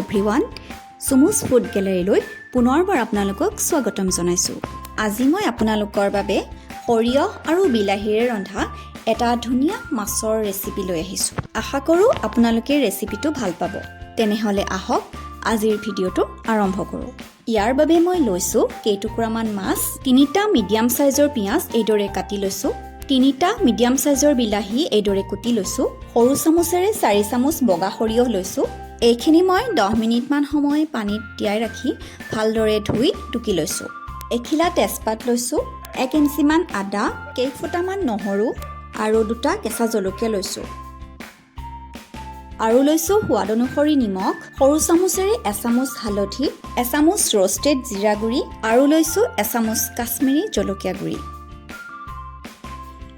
Everyone সুমুজ food গেলাৰীলৈ পুনৰবাৰ আপোনালোকক স্বাগতম জনাইছোঁ। আজি মই আপোনালোকৰ বাবে সৰিয়হ আৰু বিলাহীৰে ৰন্ধা এটা ধুনীয়া মাছৰ ৰেচিপি লৈ আহিছোঁ। আশা কৰোঁ আপোনালোকে ৰেচিপিটো ভাল পাব। তেনেহ'লে আহক আজিৰ ভিডিঅ'টো আৰম্ভ কৰোঁ। ইয়াৰ বাবে মই লৈছোঁ কেইটুকুৰামান মাছ, 3টা মিডিয়াম সাইজৰ পিঁয়াজ এইদৰে কাটি লৈছোঁ, 3টা মিডিয়াম সাইজৰ বিলাহী এইদৰে কুটি লৈছোঁ, সৰু চামুচেৰে 4 চামুচ বগা সৰিয়হ লৈছোঁ। এইখিনি মই 10 মিনিটমান সময় পানীত তিয়াই ৰাখি ভালদৰে ধুই টুকি লৈছোঁ। এখিলা তেজপাত লৈছোঁ, 1 ইঞ্চিমান আদা, কেইফুটামান নহৰু আৰু 2টা কেঁচা জলকীয়া লৈছোঁ। আৰু লৈছোঁ সোৱাদ অনুসৰি নিমখ, সৰু চামুচেৰে 1 চামুচ হালধি, 1 চামুচ ৰোষ্টেড জিৰা গুড়ি আৰু লৈছোঁ 1 চামুচ কাশ্মীৰী জলকীয়া গুড়ি।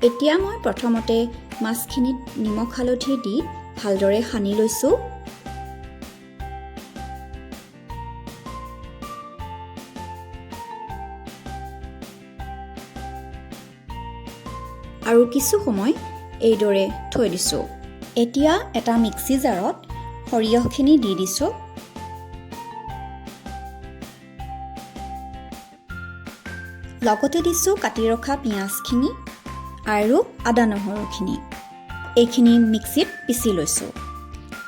এতিয়া মই প্ৰথমতে মাছখিনিত নিমখ হালধি দি ভালদৰে সানি লৈছোঁ। আৰু কিছু সময় এইদৰে থৈ দিছোঁ। এতিয়া এটা মিক্সি জাৰত সৰিয়হখিনি দি দিছোঁ। লগতে দিছোঁ কাটি ৰখা পিঁয়াজখিনি আৰু আদা নহৰুখিনি। এইখিনি মিক্সিত পিচি লৈছোঁ।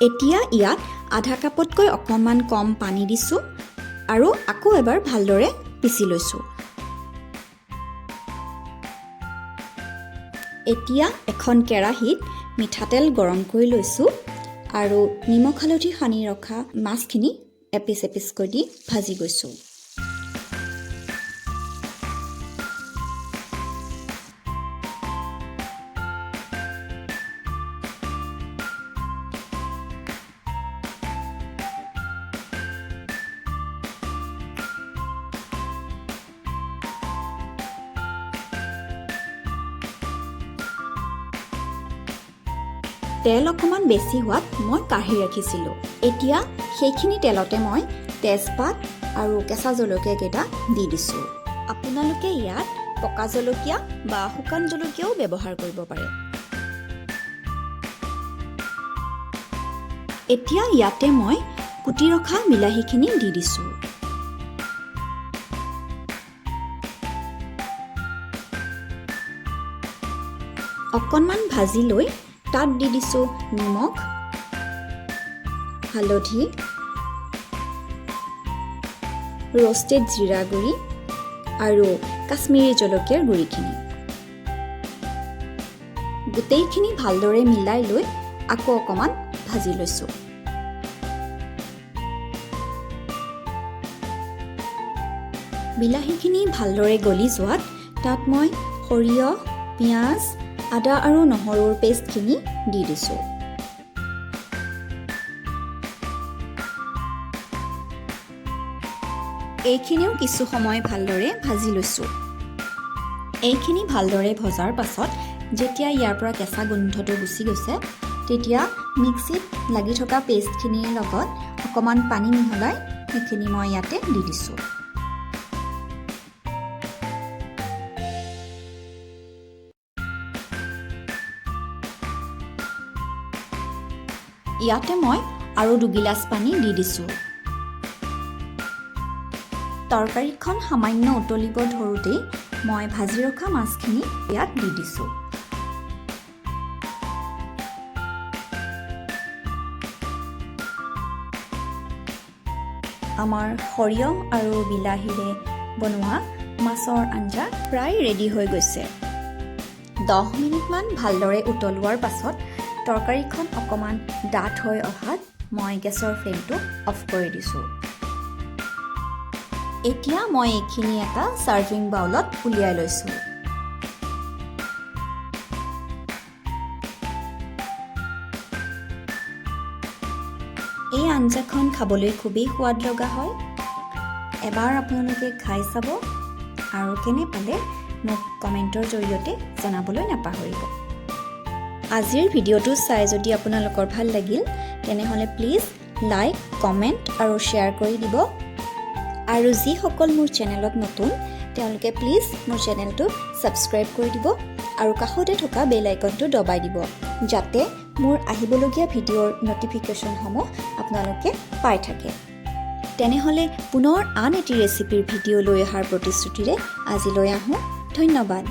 এতিয়া ইয়াত আধা কাপতকৈ অকণমান কম পানী দিছোঁ আৰু আকৌ এবাৰ ভালদৰে পিচি লৈছোঁ। এতিয়া এখন কেৰাহীত মিঠাতেল গৰম কৰি লৈছোঁ আৰু নিমখ হালধি সানি ৰখা মাছখিনি এপিচ এপিচকৈ দি ভাজি গৈছোঁ। তেল অকণমান বেছি হোৱাত মই কাঢ়ি ৰাখিছিলোঁ। এতিয়া সেইখিনি তেলতে মই তেজপাত আৰু কেঁচা জলকীয়া কেইটা দি দিছোঁ। আপোনালোকে ইয়াত পকা জলকীয়া বা শুকান জলকীয়াও ব্যৱহাৰ কৰিব পাৰে। এতিয়া ইয়াতে মই কুটি ৰখা বিলাহীখিনি দি দিছোঁ। অকণমান ভাজি লৈ তাত দি দিছোঁ নিমখ, হালধি, ৰোষ্টেড জিৰা গুড়ি আৰু কাশ্মীৰী জলকীয়াৰ গুড়িখিনি। গোটেইখিনি ভালদৰে মিলাই লৈ আকৌ অকণমান ভাজি লৈছোঁ। বিলাহীখিনি ভালদৰে গলি যোৱাত তাত মই সৰিয়হ, পিঁয়াজ, আদা আৰু নহৰুৰ পেষ্টখিনি দি দিছোঁ। এইখিনিও কিছু সময় ভালদৰে ভাজি লৈছোঁ। এইখিনি ভালদৰে ভজাৰ পাছত যেতিয়া ইয়াৰ পৰা কেঁচা গোন্ধটো গুচি গৈছে, তেতিয়া মিক্সিত লাগি থকা পেষ্টখিনিৰ লগত অকণমান পানী মিহলাই সেইখিনি মই ইয়াতে দি দিছোঁ। ইয়াতে মই আৰু 2 গিলাচ পানী দি দিছোঁ। তৰকাৰীখন সামান্য উতলিব ধৰোঁতেই মই ভাজি ৰখা মাছখিনি ইয়াত দি দিছোঁ। আমাৰ সৰিয়হ আৰু বিলাহীৰে বনোৱা মাছৰ আঞ্জা প্ৰায় ৰেডি হৈ গৈছে। 10 মিনিটমান ভালদৰে উতলোৱাৰ পাছত তৰকাৰীখন অকণমান ডাঠ হৈ অহাত মই গেছৰ ফ্লেমটো অফ কৰি দিছোঁ। এতিয়া মই এইখিনি এটা ছাৰ্ভিং বাউলত উলিয়াই লৈছোঁ। এই আঞ্জাখন খাবলৈ খুবেই সোৱাদ লগা হয়। এবাৰ আপোনালোকে খাই চাব আৰু কেনে পালে মোক কমেণ্টৰ জৰিয়তে জনাবলৈ নাপাহৰিব। আজিৰ ভিডিঅ'টো চাই যদি আপোনালোকৰ ভাল লাগিল তেনেহ'লে প্লিজ লাইক, কমেণ্ট আৰু শ্বেয়াৰ কৰি দিব। আৰু যিসকল মোৰ চেনেলত নতুন তেওঁলোকে প্লিজ মোৰ চেনেলটো ছাবস্ক্ৰাইব কৰি দিব আৰু কাষতে থকা বেল আইকনটো দবাই দিব, যাতে মোৰ আহিবলগীয়া ভিডিঅ'ৰ ন'টিফিকেশ্যনসমূহ আপোনালোকে পাই থাকে। তেনেহ'লে পুনৰ আন এটি ৰেচিপিৰ ভিডিঅ' লৈ অহাৰ প্ৰতিশ্ৰুতিৰে আজিলৈ আহোঁ। ধন্যবাদ।